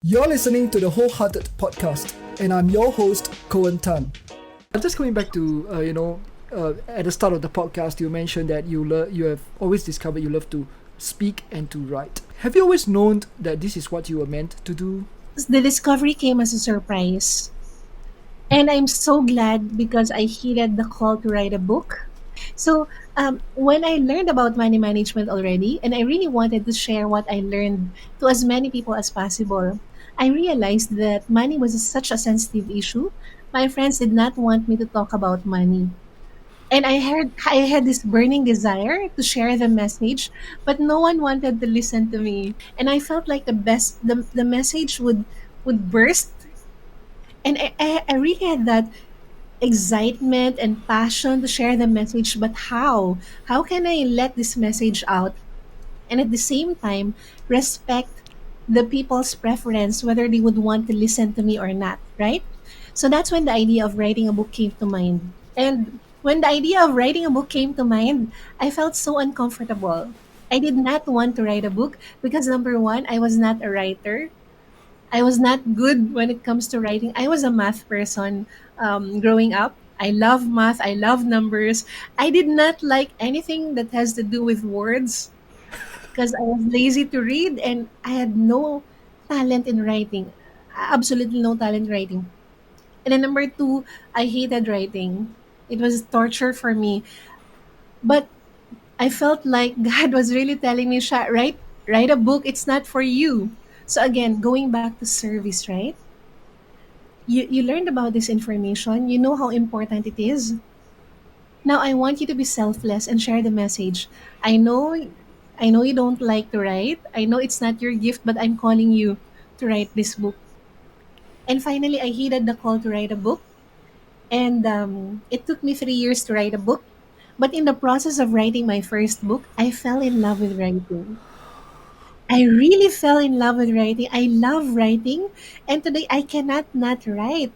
You're listening to the Wholehearted Podcast, and I'm your host, Coen. I'm just coming back to, at the start of the podcast, you mentioned that you have always discovered you love to speak and to write. Have you always known that this is what you were meant to do? The discovery came as a surprise. And I'm so glad because I heeded the call to write a book. So, when I learned about money management already, and I really wanted to share what I learned to as many people as possible, I realized that money was such a sensitive issue. My friends did not want me to talk about money. And I had this burning desire to share the message, but no one wanted to listen to me. And I felt like the message would burst. And I really had that excitement and passion to share the message, but how? How can I let this message out and at the same time respect the people's preference, whether they would want to listen to me or not, right? So that's when the idea of writing a book came to mind. And when the idea of writing a book came to mind, I felt so uncomfortable. I did not want to write a book because number one, I was not a writer. I was not good when it comes to writing. I was a math person growing up. I love math. I love numbers. I did not like anything that has to do with words because I was lazy to read and I had no talent in writing. Absolutely no talent in writing. And then number two, I hated writing. It was torture for me. But I felt like God was really telling me, Sha, write a book. It's not for you. So again, going back to service, right? You learned about this information. You know how important it is. Now I want you to be selfless and share the message. I know you don't like to write. I know it's not your gift, but I'm calling you to write this book. And finally, I heeded the call to write a book. And it took me 3 years to write a book. But in the process of writing my first book, I fell in love with writing. I really fell in love with writing. I love writing. And today I cannot not write.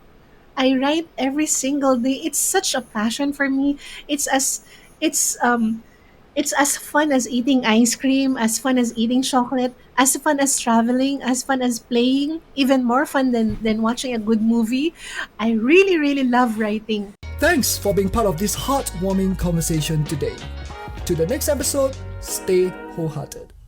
I write every single day. It's such a passion for me. It's as it's um it's as fun as eating ice cream, as fun as eating chocolate, as fun as traveling, as fun as playing, even more fun than watching a good movie. I really, really love writing. Thanks for being part of this heartwarming conversation today. To the next episode, stay wholehearted.